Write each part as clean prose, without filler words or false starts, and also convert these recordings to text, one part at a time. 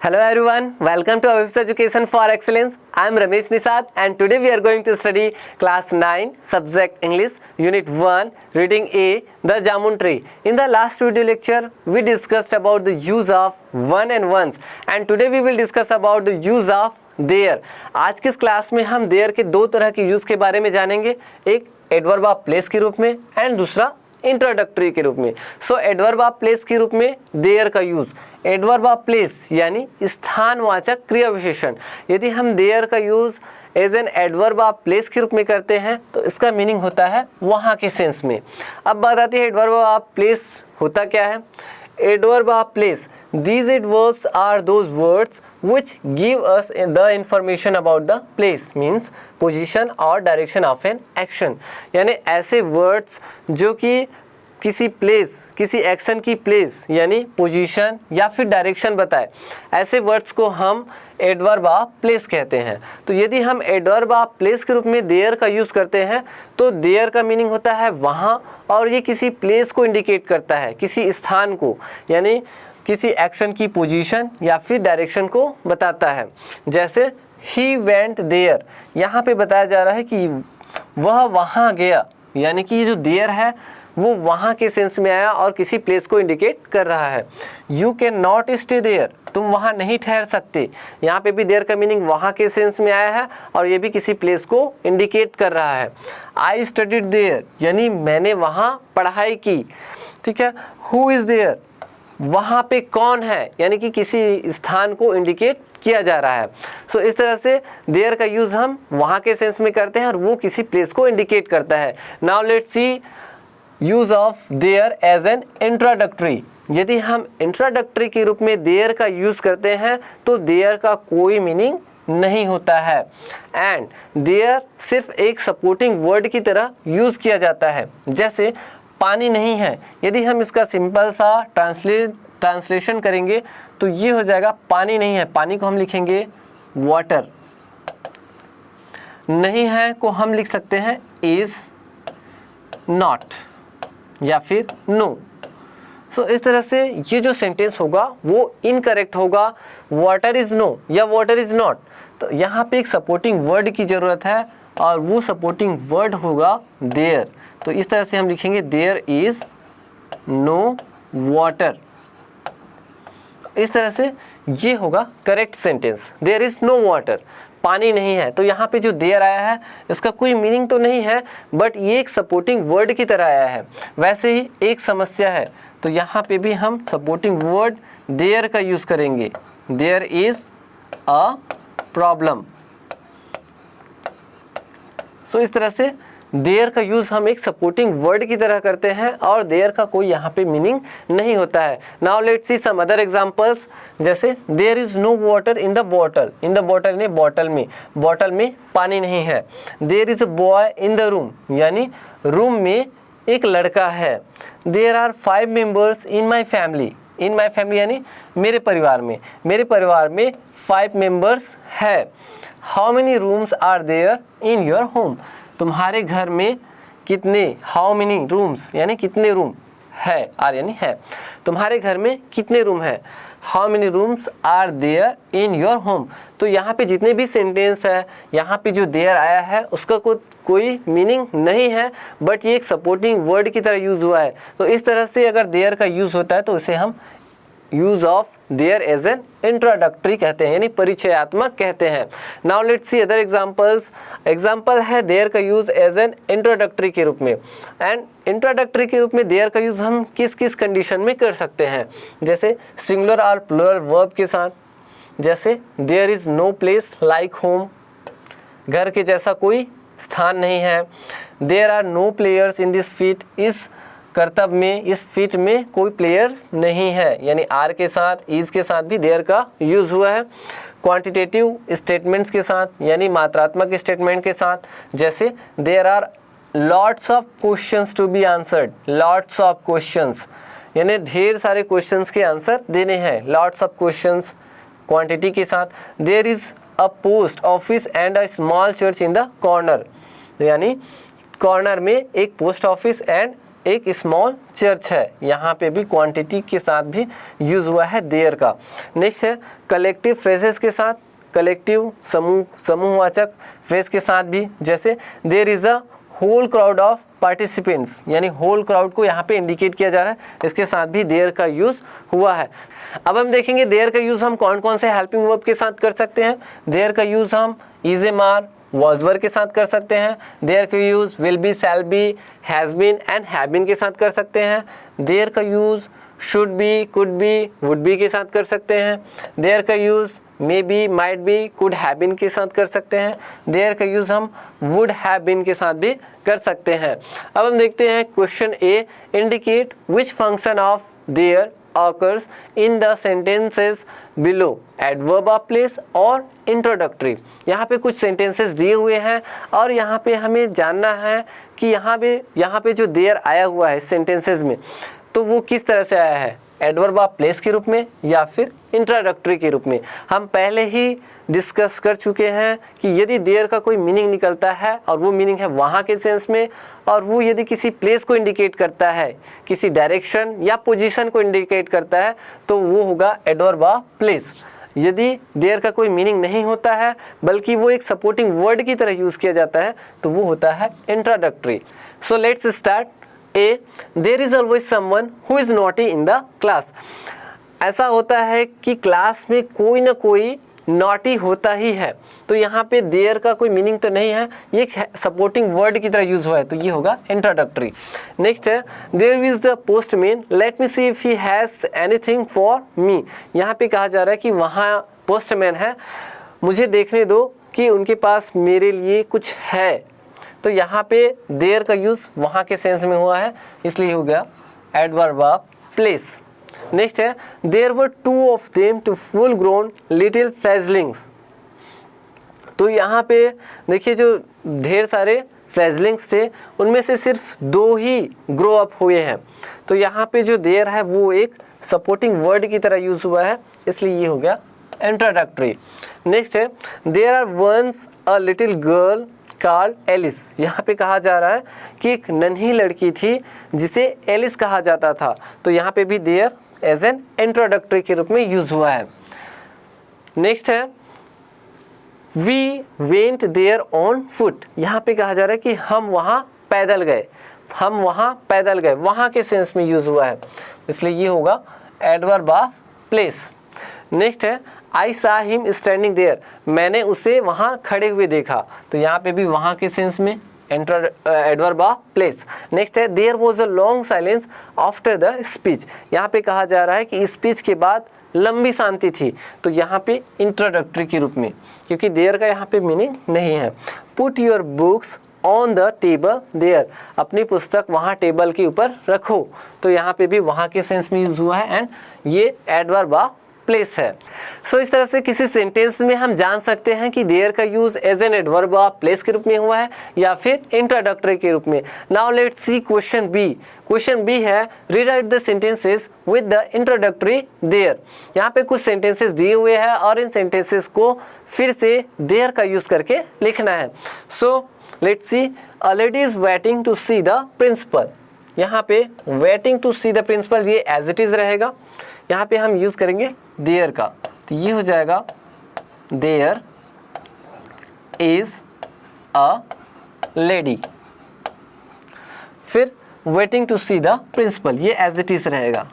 Hello everyone, welcome to Avibs Education for Excellence. I am Ramesh Nisad and today we are going to study class 9 subject English unit 1 reading A the Jamun tree. In the last video lecture we discussed about the use of one and ones and today we will discuss about the use of there. आज की इस class में हम there के दो तरह के use के बारे में जानेंगे, एक एडवर्ब ऑफ प्लेस के रूप में एंड दूसरा इंट्रोडक्टरी के रूप में. सो एडवर्ब ऑफ प्लेस के रूप में देयर का यूज. एडवर्ब ऑफ प्लेस यानी स्थानवाचक क्रिया विशेषण. यदि हम देयर का use as an adverb of place के रूप में करते हैं तो इसका मीनिंग होता है वहाँ के सेंस में. अब बात आती है एडवर्ब ऑफ प्लेस होता क्या है. Adverb of place. These adverbs are those words which give us the information about the place, means position or direction of an action. यानी ऐसे words जो कि किसी प्लेस, किसी एक्शन की प्लेस यानी पोजीशन या फिर डायरेक्शन बताए, ऐसे वर्ड्स को हम एडवर्ब ऑफ प्लेस कहते हैं. तो यदि हम एडवर्ब ऑफ प्लेस के रूप में देयर का यूज़ करते हैं तो देयर का मीनिंग होता है वहाँ, और ये किसी प्लेस को इंडिकेट करता है, किसी स्थान को, यानी किसी एक्शन की पोजीशन या फिर डायरेक्शन को बताता है. जैसे ही वेंट देयर, यहाँ पे बताया जा रहा है कि वह वहाँ गया, यानी कि ये जो देयर है वो वहाँ के सेंस में आया और किसी प्लेस को इंडिकेट कर रहा है. You can not stay there, तुम वहाँ नहीं ठहर सकते. यहाँ पे भी देयर का मीनिंग वहाँ के सेंस में आया है और ये भी किसी प्लेस को इंडिकेट कर रहा है. आई स्टडीड देयर, यानी मैंने वहाँ पढ़ाई की. ठीक है. हु इज़ देयर, वहाँ पे कौन है, यानी कि किसी स्थान को इंडिकेट किया जा रहा है. सो इस तरह से देयर का यूज़ हम वहाँ के सेंस में करते हैं और वो किसी प्लेस को इंडिकेट करता है. Now let's see use of there as an introductory. यदि हम इंट्रोडक्टरी के रूप में देयर का यूज़ करते हैं तो देयर का कोई मीनिंग नहीं होता है एंड देयर सिर्फ एक सपोर्टिंग वर्ड की तरह यूज़ किया जाता है. जैसे पानी नहीं है, यदि हम इसका सिंपल सा ट्रांसलेशन करेंगे तो ये हो जाएगा पानी नहीं है. पानी को हम लिखेंगे वाटर. नहीं है को हम लिख सकते हैं इज़ नॉट या फिर नो. सो इस तरह से ये जो सेंटेंस होगा वो इनकरेक्ट होगा. वाटर इज़ नो या वाटर इज़ नॉट, तो यहाँ पे एक सपोर्टिंग वर्ड की ज़रूरत है और वो सपोर्टिंग वर्ड होगा देयर. तो इस तरह से हम लिखेंगे देयर इज़ नो वाटर. इस तरह से ये होगा correct sentence. There is no water, पानी नहीं है. तो यहाँ पे जो देयर आया है इसका कोई मीनिंग तो नहीं है, बट ये एक सपोर्टिंग वर्ड की तरह आया है. वैसे ही एक समस्या है तो यहाँ पे भी हम सपोर्टिंग वर्ड देयर का यूज़ करेंगे. There is a problem. So इस तरह से देयर का यूज़ हम एक सपोर्टिंग वर्ड की तरह करते हैं और देयर का कोई यहाँ पे मीनिंग नहीं होता है. Now let's see some other examples. जैसे there is no water in the bottle. In the bottle ने बॉटल में पानी नहीं है. There is a boy in the room, यानी रूम में एक लड़का है. There are 5 members in my family. In my family यानी मेरे परिवार में 5 मेंबर्स है. How many rooms are there in your home. तुम्हारे घर में कितने, हाउ मेनी रूम्स यानी कितने रूम है, आर यानी है, तुम्हारे घर में कितने रूम है. How many rooms are there in your home. तो यहाँ पे जितने भी सेंटेंस है यहाँ पे जो देयर आया है उसका कोई मीनिंग नहीं है, बट ये एक सपोर्टिंग वर्ड की तरह यूज़ हुआ है. तो इस तरह से अगर देयर का यूज़ होता है तो इसे हम use of there as an introductory कहते हैं, यानी परिचयात्मक कहते हैं. Now let's see other examples. Example है देयर का यूज़ एज एन इंट्रोडक्टरी के रूप में. एंड इंट्रोडक्टरी के रूप में देयर का यूज़ हम किस किस कंडीशन में कर सकते हैं. जैसे सिंगुलर और प्लुरल वर्ब के साथ. जैसे there is no place like home, घर के जैसा कोई स्थान नहीं है. There are no players in this feat, इस कर्तव्य में, इस फीट में कोई प्लेयर्स नहीं है, यानी आर के साथ, इज के साथ भी देयर का यूज़ हुआ है. क्वांटिटेटिव स्टेटमेंट्स के साथ, यानी मात्रात्मक स्टेटमेंट के साथ. जैसे there are lots of questions to be answered. Lots of questions यानी ढेर सारे क्वेश्चंस के आंसर देने हैं. लॉट्स ऑफ क्वेश्चंस क्वांटिटी के साथ. There is a post office and a small church in the corner, यानी कॉर्नर में एक पोस्ट ऑफिस एंड एक स्मॉल चर्च है, यहाँ पे भी क्वांटिटी के साथ भी यूज़ हुआ है देयर का। नेक्स्ट है कलेक्टिव फ्रेजेस के साथ, कलेक्टिव समूहवाचक फ्रेज के साथ भी, जैसे there is a whole crowd of participants, यानी होल क्राउड को यहाँ पे इंडिकेट किया जा रहा है, इसके साथ भी देयर का यूज़ हुआ है। अब हम देखेंगे देयर का यूज़ हम कौन कौन से हेल्पिंग वर्ब के साथ कर सकते हैं। देयर का यूज़ हम इज ए मार was were के साथ कर सकते हैं। देयर का use will be, shall be, has been and have been के साथ कर सकते हैं। देयर का use should be, could be, would be के साथ कर सकते हैं। देयर का use may be, might be, could have been के साथ कर सकते हैं। देयर का यूज़ हम वुड हैव बीन के साथ भी कर सकते हैं। अब हम देखते हैं question A, indicate which function of their occurs in the sentences below, adverb of place और introductory। यहाँ पे कुछ sentences दिए हुए हैं और यहाँ पे हमें जानना है कि यहाँ पे जो there आया हुआ है sentences में, तो वो किस तरह से आया है, एडवर्ब ऑफ प्लेस के रूप में या फिर इंट्रोडक्टरी के रूप में। हम पहले ही डिस्कस कर चुके हैं कि यदि देयर का कोई मीनिंग निकलता है और वो मीनिंग है वहाँ के सेंस में, और वो यदि किसी प्लेस को इंडिकेट करता है, किसी डायरेक्शन या पोजीशन को इंडिकेट करता है, तो वो होगा एडवर्ब ऑफ प्लेस। यदि देयर का कोई मीनिंग नहीं होता है बल्कि वो एक सपोर्टिंग वर्ड की तरह यूज़ किया जाता है, तो वो होता है introductory. So let's start. A, there is always someone who is naughty in the class. ऐसा होता है कि क्लास में कोई ना कोई नॉटी होता ही है, तो यहाँ पे देयर का कोई मीनिंग तो नहीं है, ये एक सपोर्टिंग वर्ड की तरह यूज़ हुआ है, तो ये होगा इंट्रोडक्टरी। नेक्स्ट है there is the postman, let me see if he has anything for me. यहाँ पे कहा जा रहा है कि वहाँ पोस्टमैन है, मुझे देखने दो कि उनके पास मेरे लिए कुछ है, तो यहाँ पे देयर का यूज़ वहाँ के सेंस में हुआ है, इसलिए हो गया एडवर्ब ऑफ प्लेस। नेक्स्ट है there were two of them two full grown little fledglings. तो यहाँ पे देखिए जो ढेर सारे फ्लैजलिंग्स थे उनमें से सिर्फ 2 ही ग्रो अप हुए हैं, तो यहाँ पे जो देयर है वो एक सपोर्टिंग वर्ड की तरह यूज़ हुआ है, इसलिए ये हो गया इंट्रोडक्टरी। नेक्स्ट है there are once a little girl called Alice. यहाँ पे कहा जा रहा है कि एक नन्ही लड़की थी जिसे एलिस कहा जाता था, तो यहाँ पे भी देयर एज एन इंट्रोडक्टरी के रूप में यूज़ हुआ है। नेक्स्ट है we went there on foot. यहाँ पे कहा जा रहा है कि हम वहाँ पैदल गए, हम वहाँ पैदल गए, वहाँ के सेंस में यूज़ हुआ है, इसलिए ये होगा एडवर्ब ऑफ प्लेस। नेक्स्ट है आई सा हिम स्टैंडिंग देयर, मैंने उसे वहाँ खड़े हुए देखा, तो यहाँ पे भी वहाँ के सेंस में एडवर्ब ऑफ प्लेस। नेक्स्ट है there was a long silence after the speech. यहाँ पे कहा जा रहा है कि स्पीच के बाद लंबी शांति थी, तो यहाँ पे इंट्रोडक्टरी के रूप में, क्योंकि देयर का यहाँ पे मीनिंग नहीं है। Put your books on the table there, अपनी पुस्तक वहाँ टेबल के ऊपर रखो, तो यहाँ पे भी वहाँ के सेंस में यूज़ हुआ है एंड ये एडवर्ब ऑफ प्लेस है। सो इस तरह से किसी सेंटेंस में हम जान सकते हैं कि देयर का use as an adverb of place के रूप में हुआ है या फिर इंट्रोडक्टरी के रूप में। Now let's see question B. Question B है rewrite the sentences with the introductory there. यहाँ पे कुछ सेंटेंसेस दिए हुए हैं और इन सेंटेंसेस को फिर से देयर का यूज करके लिखना है। So let's see a lady is waiting to see the principal. यहाँ पे waiting to see the principal ये एज इट इज रहेगा, यहाँ पे हम यूज़ करेंगे देयर का, तो ये हो जाएगा देयर इज अ लेडी। फिर waiting to see the principal ये एज इट इज रहेगा,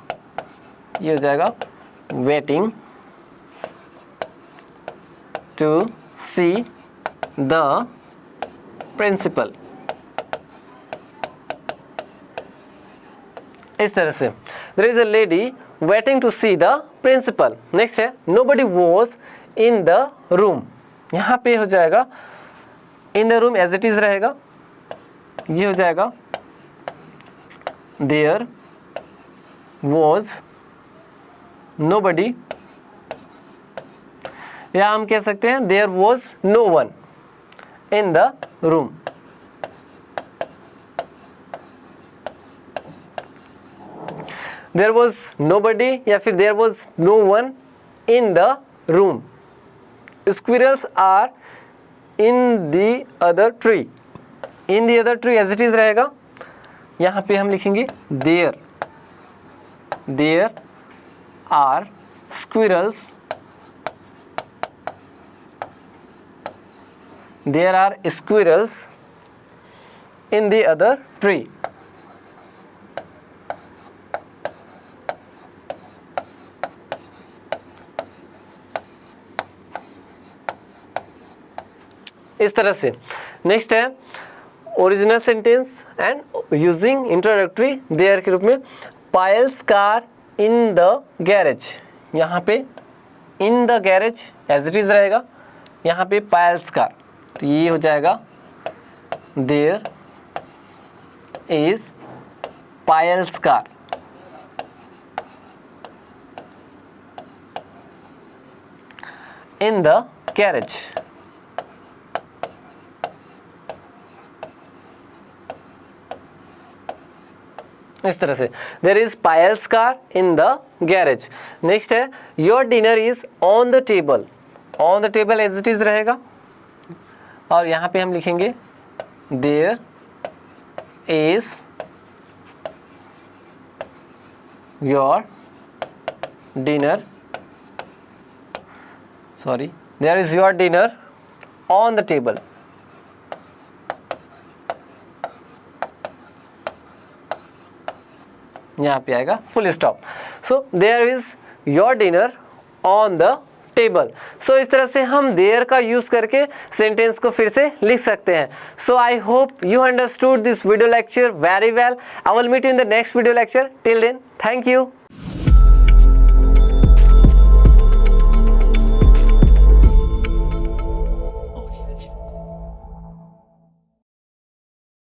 ये हो जाएगा waiting to see the principal. इस तरह से there is a lady waiting to see the principal। Next है nobody was in the room। यहाँ पे हो जाएगा in the room as it is रहेगा, ये हो जाएगा there was nobody, या हम कह सकते हैं there was no one in the room। There was nobody या फिर there was no one in the room। Squirrels are in the other tree। In the other tree as it is रहेगा, यहाँ पे हम लिखेंगे there are squirrels, there are squirrels in the other tree. इस तरह से। नेक्स्ट है original sentence and using introductory there के रूप में, Pyle's car in the garage, यहाँ पे in the garage as it is रहेगा, यहाँ पे पायल्स कार, तो ये हो जाएगा there is Pyle's car. In the garage, इस तरह से there is Pyle's car in the garage. Next है your dinner is on the table, on the table as it is रहेगा, और यहाँ पे हम लिखेंगे there is your dinner, sorry there is your dinner on the table. यहाँ पे आएगा full stop. So there is your dinner on the table. So इस तरह से हम देयर का यूज करके सेंटेंस को फिर से लिख सकते हैं। So I hope you understood this video lecture very well. I will meet you in the next video lecture. Till then, thank you.